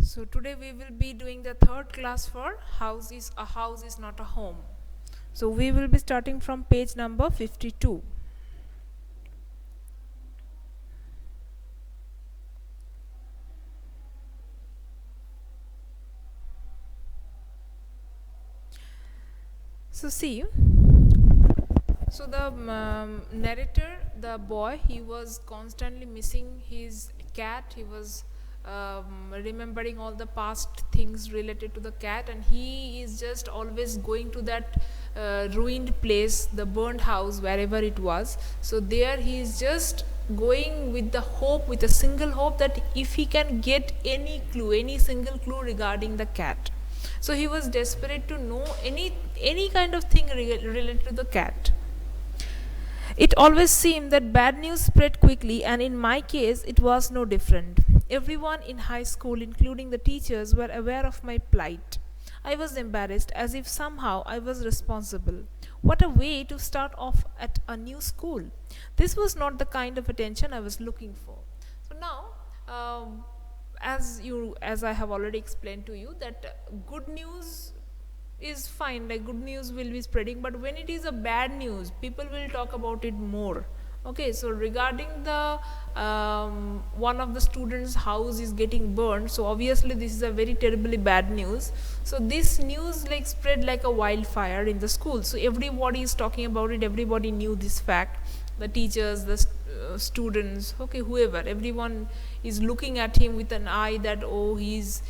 So today we will be doing the third class for a house is not a home. So we will be starting from page number 52. So see, so the narrator, the boy, he was constantly missing his cat. He was remembering all the past things related to the cat, and he is just always going to that ruined place, the burned house, wherever it was. So there he is just going with the hope, with a single hope, that if he can get any clue, any single clue regarding the cat. So he was desperate to know any kind of thing related to the cat. It always seemed that bad news spread quickly, and in my case, it was no different. Everyone in high school, including the teachers, were aware of my plight. I was embarrassed, as if somehow I was responsible. What a way to start off at a new school! This was not the kind of attention I was looking for. So now, as I have already explained to you, that good news is fine, like good news will be spreading, but when it is a bad news, people will talk about it more. Okay, so regarding the one of the students' house is getting burned, so obviously this is a very terribly bad news. So this news like spread like a wildfire in the school, so everybody is talking about it, everybody knew this fact, the teachers, the students, okay, whoever, everyone is looking at him with an eye that, oh, he's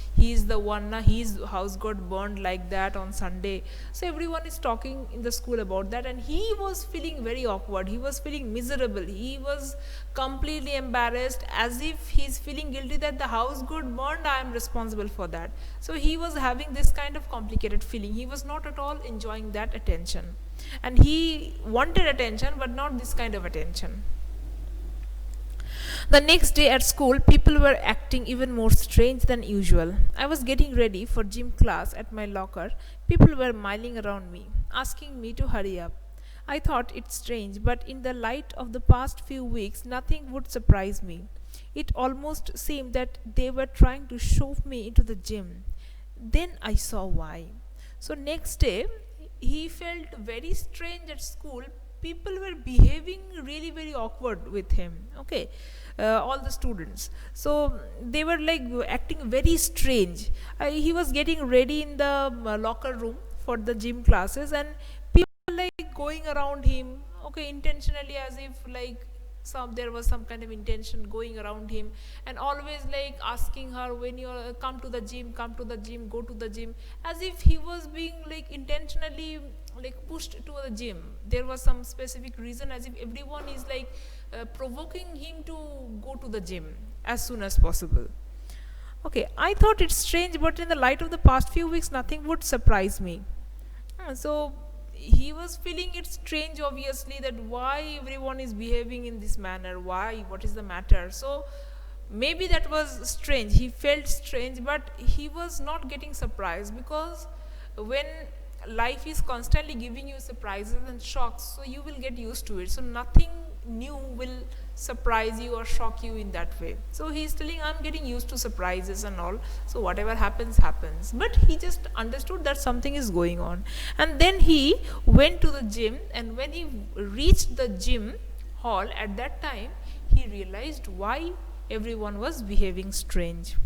the one, his house got burned like that on Sunday. So everyone is talking in the school about that, and he was feeling very awkward, he was feeling miserable, he was completely embarrassed, as if he's feeling guilty that the house got burned, I am responsible for that. So he was having this kind of complicated feeling, he was not at all enjoying that attention, and he wanted attention but not this kind of attention. The next day at school, people were acting even more strange than usual. I was getting ready for gym class at my locker. People were milling around me, asking me to hurry up. I thought it strange, but in the light of the past few weeks, nothing would surprise me. It almost seemed that they were trying to shove me into the gym. Then I saw why. So, next day, he felt very strange at school. People were behaving really very awkward with him, okay, all the students, so they were like acting very strange. He was getting ready in the locker room for the gym classes, and people were like going around him, okay, intentionally, as if like there was some kind of intention going around him, and always like asking her, when you come to the gym, go to the gym, as if he was being like intentionally like pushed to the gym. There was some specific reason, as if everyone is like provoking him to go to the gym as soon as possible. Okay, I thought it's strange, but in the light of the past few weeks, nothing would surprise me. So he was feeling it strange, obviously, that why everyone is behaving in this manner, why, what is the matter. So maybe that was strange, he felt strange, but he was not getting surprised, because when life is constantly giving you surprises and shocks, so you will get used to it, so nothing new will surprise you or shock you in that way. So he's telling, I'm getting used to surprises and all, so whatever happens, but he just understood that something is going on. And then he went to the gym, and when he reached the gym hall, at that time he realized why everyone was behaving strange.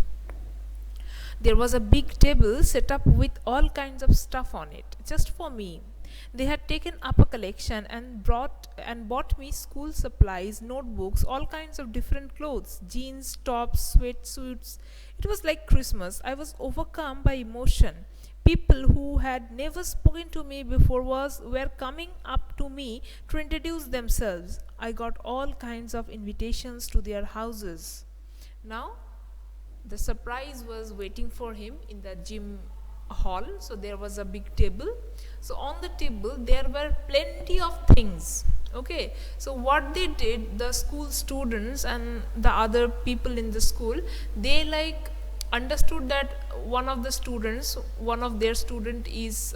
There was a big table set up with all kinds of stuff on it, just for me. They had taken up a collection and bought me school supplies, notebooks, all kinds of different clothes, jeans, tops, sweatsuits. It was like Christmas. I was overcome by emotion. People who had never spoken to me before were coming up to me to introduce themselves. I got all kinds of invitations to their houses. Now the surprise was waiting for him in the gym hall. So there was a big table, so on the table there were plenty of things, okay. So what they did, the school students and the other people in the school, they like understood that one of their student is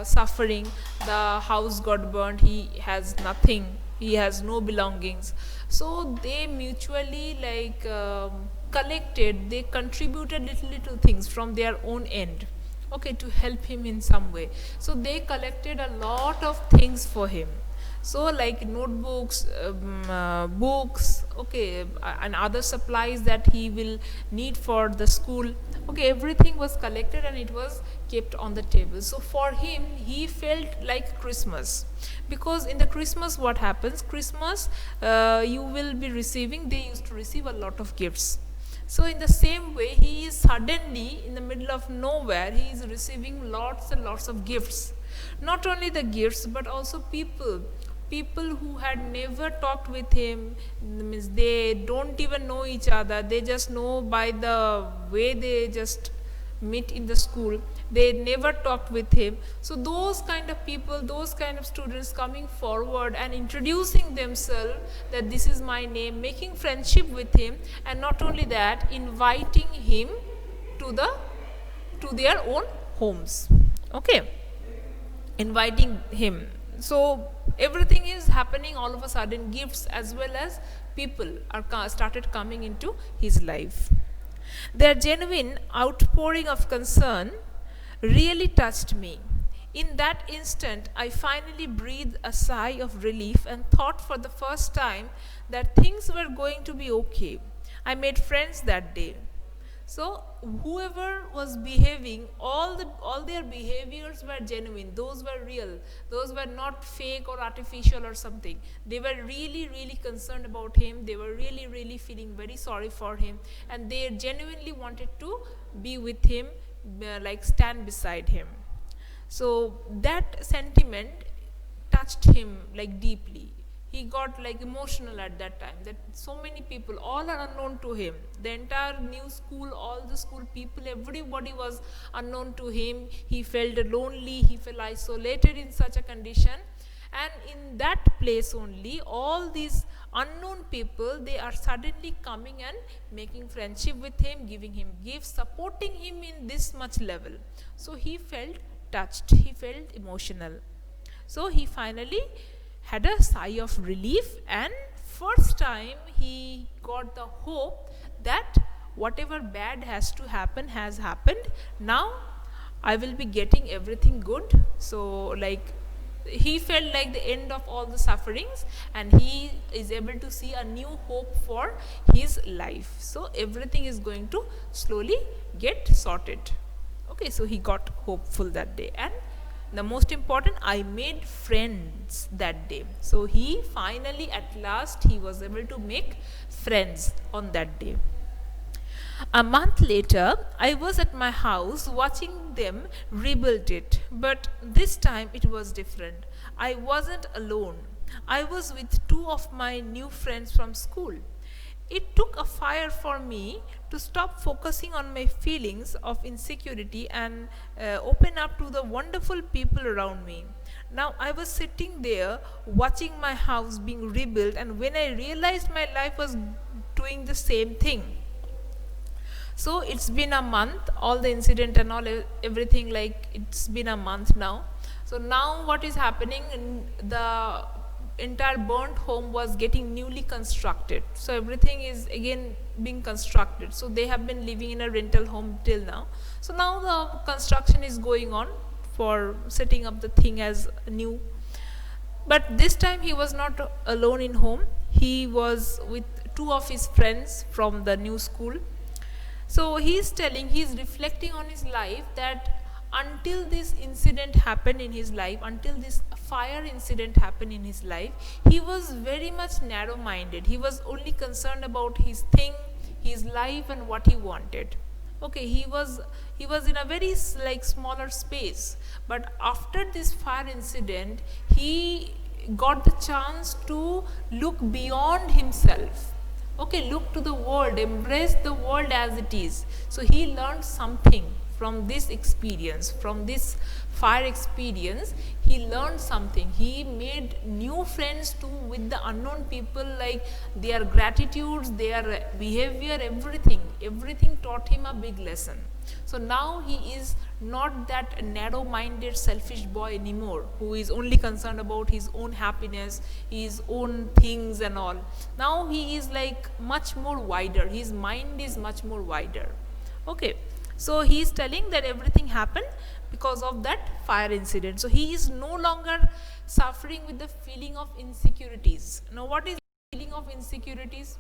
suffering, the house got burned, he has nothing, he has no belongings. So they mutually collected, they contributed little things from their own end, okay, to help him in some way. So they collected a lot of things for him, so like notebooks, books, okay, and other supplies that he will need for the school, okay, everything was collected and it was kept on the table. So for him, he felt like Christmas, because in the Christmas, what happens, Christmas, you will be receiving, they used to receive a lot of gifts. So in the same way, he is suddenly in the middle of nowhere, he is receiving lots and lots of gifts. Not only the gifts, but also people who had never talked with him, means they don't even know each other, they just know by the way they just meet in the school, they never talked with him. So those kind of people, those kind of students coming forward and introducing themselves, that this is my name, making friendship with him, and not only that, inviting him to their own homes, okay, inviting him. So everything is happening all of a sudden, gifts as well as people are started coming into his life. Their genuine outpouring of concern really touched me. In that instant, I finally breathed a sigh of relief and thought for the first time that things were going to be okay. I made friends that day. So whoever was behaving, all their behaviors were genuine. Those were real. Those were not fake or artificial or something. They were really concerned about him. They were really feeling very sorry for him, and they genuinely wanted to be with him, like stand beside him. So that sentiment touched him like deeply. He got like emotional at that time, that so many people, all are unknown to him, the entire new school, all the school people, everybody was unknown to him. He felt lonely, he felt isolated in such a condition, and in that place only, all these unknown people, they are suddenly coming and making friendship with him, giving him gifts, supporting him in this much level. So he felt touched, he felt emotional. So he finally had a sigh of relief, and first time he got the hope that whatever bad has to happen has happened. Now I will be getting everything good. So like he felt like the end of all the sufferings, and he is able to see a new hope for his life. So everything is going to slowly get sorted. Okay, so he got hopeful that day, and the most important, I made friends that day. So he finally, at last, he was able to make friends on that day. A month later, I was at my house watching them rebuild it, but this time it was different. I wasn't alone. I was with two of my new friends from school. It took a fire for me to stop focusing on my feelings of insecurity and open up to the wonderful people around me. Now I was sitting there watching my house being rebuilt, and when I realized my life was doing the same thing. So it's been a month, all the incident and all everything, like it's been a month now. So now what is happening, the entire burnt home was getting newly constructed, so everything is again being constructed. So they have been living in a rental home till now, so now the construction is going on for setting up the thing as new. But this time he was not alone in home, he was with two of his friends from the new school. So he is telling, he is reflecting on his life, that until this incident happened in his life, until this fire incident happened in his life, he was very much narrow minded. He was only concerned about his thing, his life, and what he wanted. Okay, he was in a very like smaller space. But after this fire incident, he got the chance to look beyond himself. Okay, look to the world, embrace the world as it is. So he learned something from this experience, from this fire experience. He learned something. He made new friends too with the unknown people, like their gratitudes, their behavior, everything taught him a big lesson. So now he is not that narrow minded selfish boy anymore who is only concerned about his own happiness, his own things and all. Now he is like much more wider, his mind is much more wider. Okay, so he is telling that everything happened because of that fire incident. So he is no longer suffering with the feeling of insecurities. Now what is feeling of insecurities?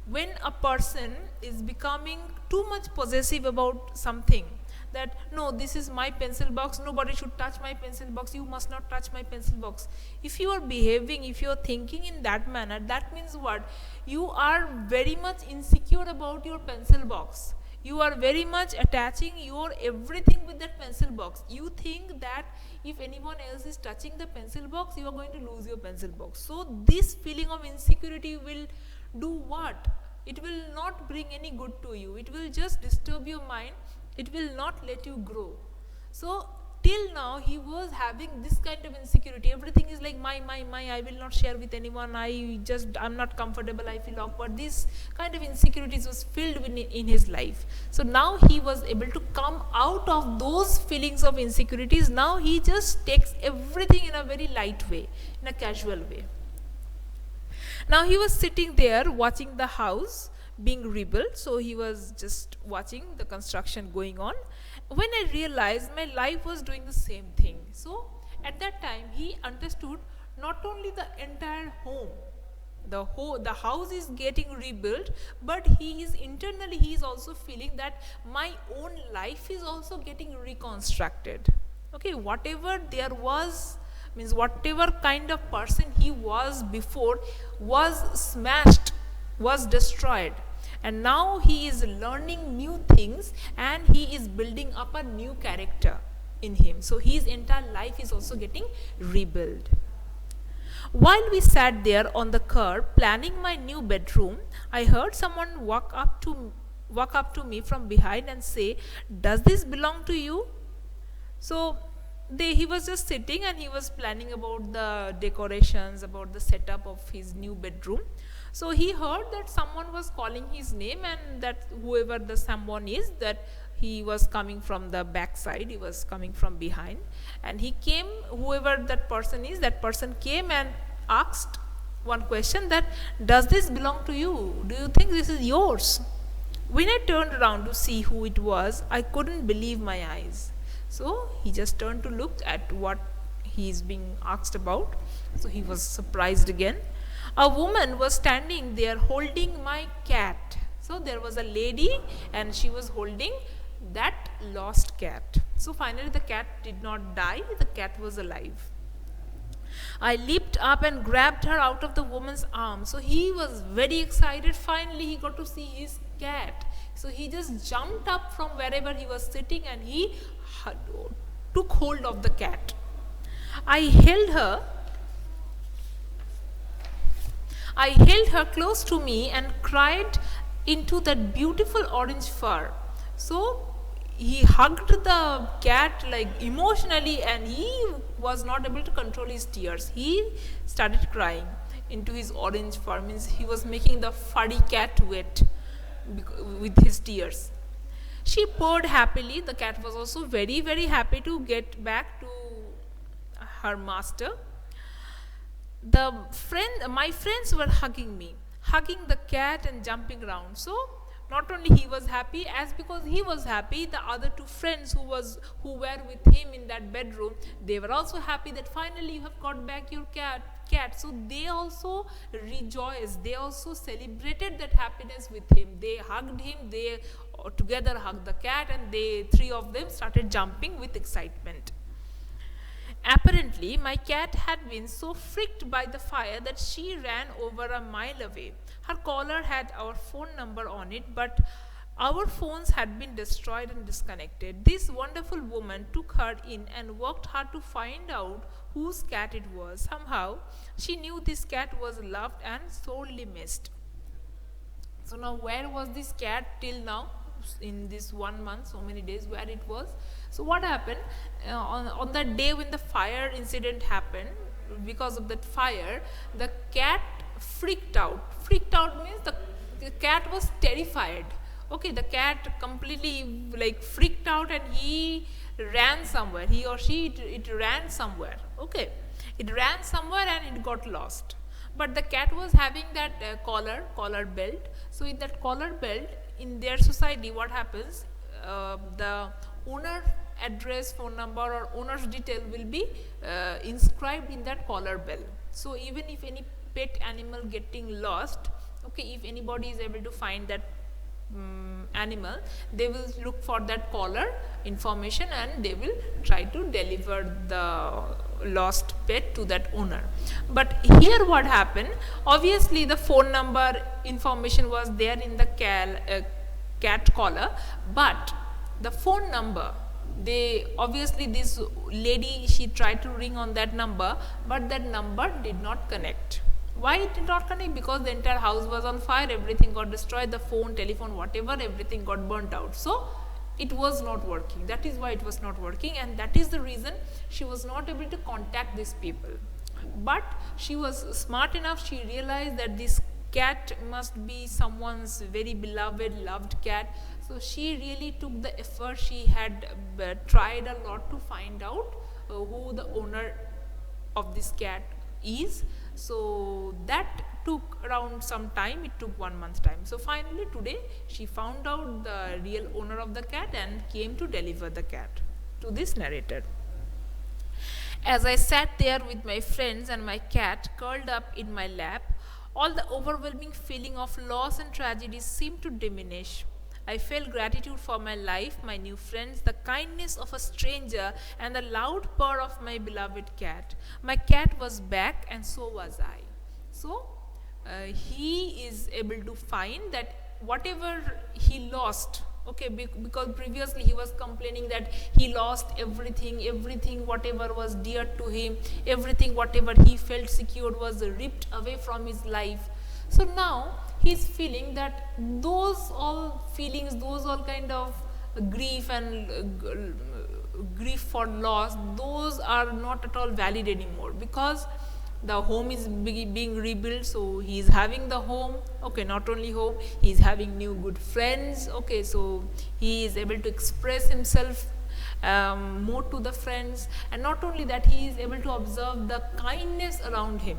When a person is becoming too much possessive about something, that no, this is my pencil box, nobody should touch my pencil box, you must not touch my pencil box. If you are behaving, if you are thinking in that manner, that means what? You are very much insecure about your pencil box. You are very much attaching your everything with that pencil box. You think that if anyone else is touching the pencil box, you are going to lose your pencil box. So this feeling of insecurity will do what? It will not bring any good to you. It will just disturb your mind. It will not let you grow. So till now he was having this kind of insecurity. Everything is like my, I will not share with anyone, I'm not comfortable, I feel awkward. This kind of insecurities was filled in his life. So now he was able to come out of those feelings of insecurities. Now he just takes everything in a very light way, in a casual way. Now he was sitting there watching the house being rebuilt. So he was just watching the construction going on. When I realized my life was doing the same thing. So at that time he understood not only the entire home, the house is getting rebuilt, but he is also feeling that my own life is also getting reconstructed. Okay, whatever there was, means whatever kind of person he was before was smashed, was destroyed, and now he is learning new things and he is building up a new character in him. So his entire life is also getting rebuilt. While we sat there on the curb planning my new bedroom, I heard someone walk up to me from behind and say, "Does this belong to you?" So he was just sitting and he was planning about the decorations, about the setup of his new bedroom. So he heard that someone was calling his name, and that whoever the someone is, that he was coming from the back side, he was coming from behind, and he came, whoever that person is, that person came and asked one question, that does this belong to you? Do you think this is yours? When I turned around to see who it was, I couldn't believe my eyes. So he just turned to look at what he is being asked about. So he was surprised again. A woman was standing there holding my cat. So there was a lady and she was holding that lost cat. So finally the cat did not die, the cat was alive. I leaped up and grabbed her out of the woman's arms. So he was very excited. Finally he got to see his cat. So he just jumped up from wherever he was sitting and he took hold of the cat. I held her close to me and cried into that beautiful orange fur. So he hugged the cat like emotionally, and he was not able to control his tears. He started crying into his orange fur, means he was making the furry cat wet with his tears. She purred happily. The cat was also very, very happy to get back to her master. My friends were hugging me, hugging the cat and jumping around. So not only he was happy, as because he was happy, the other two friends who were with him in that bedroom, they were also happy that finally you have got back your cat. So they also rejoiced, they also celebrated that happiness with him. They hugged him, they together hugged the cat, and three of them started jumping with excitement. Apparently, my cat had been so freaked by the fire that she ran over a mile away. Her collar had our phone number on it, but our phones had been destroyed and disconnected. This wonderful woman took her in and worked hard to find out whose cat it was. Somehow, she knew this cat was loved and sorely missed. So now, where was this cat till now? In this 1 month, so many days, where it was? So what happened on that day when the fire incident happened? Because of that fire, the cat freaked out. Freaked out means the cat was terrified Okay, the cat completely like freaked out and he ran somewhere. He or she it ran somewhere. Okay, it ran somewhere and it got lost. But the cat was having that collar belt. So in that collar belt, in their society, what happens? The owner address, phone number, or owner's detail will be inscribed in that collar bell. So even if any pet animal getting lost, okay, if anybody is able to find that animal, they will look for that collar information and they will try to deliver the lost pet to that owner. But here what happened, obviously the phone number information was there in the cat collar, but the phone number, they obviously, this lady, she tried to ring on that number, but that number did not connect. Why it did not connect? Because the entire house was on fire, everything got destroyed, the phone, telephone, whatever, everything got burnt out. So it was not working. That is why it was not working, and that is the reason she was not able to contact these people. But she was smart enough, she realized that this cat must be someone's very beloved, loved cat. So she really took the effort. She had tried a lot to find out who the owner of this cat is. So that took around some time, it took 1 month time. So finally today she found out the real owner of the cat and came to deliver the cat to this narrator. As I sat there with my friends and my cat curled up in my lap, all the overwhelming feeling of loss and tragedy seemed to diminish. I felt gratitude for my life, my new friends, the kindness of a stranger, and the loud purr of my beloved cat. My cat was back, and so was I. So, he is able to find that whatever he lost, okay, because previously he was complaining that he lost everything whatever was dear to him, everything whatever he felt secure was ripped away from his life. So now he is feeling that those all feelings, those all kind of grief and grief for loss, those are not at all valid anymore, because the home is being rebuilt. So he is having the home, okay, not only home, he is having new good friends, okay, so he is able to express himself more to the friends, and not only that, he is able to observe the kindness around him.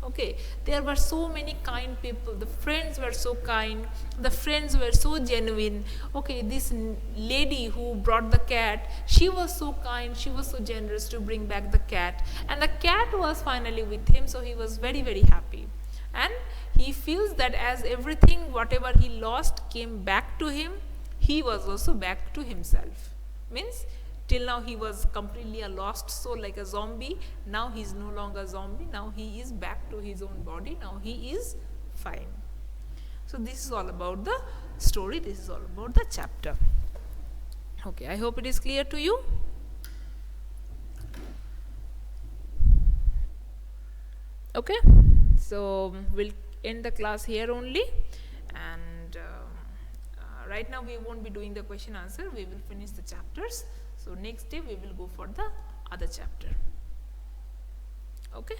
Okay, there were so many kind people, the friends were so kind, the friends were so genuine. Okay, this lady who brought the cat, she was so kind, she was so generous to bring back the cat, and the cat was finally with him, so he was very happy. And he feels that as everything whatever he lost came back to him, he was also back to himself. Means till now he was completely a lost soul, like a zombie. Now he is no longer a zombie. Now he is back to his own body. Now he is fine. So this is all about the story. This is all about the chapter. Okay, I hope it is clear to you. Okay, so we'll end the class here only, and right now we won't be doing the question answer. We will finish the chapters. So next day we will go for the other chapter. Okay?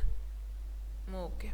Okay.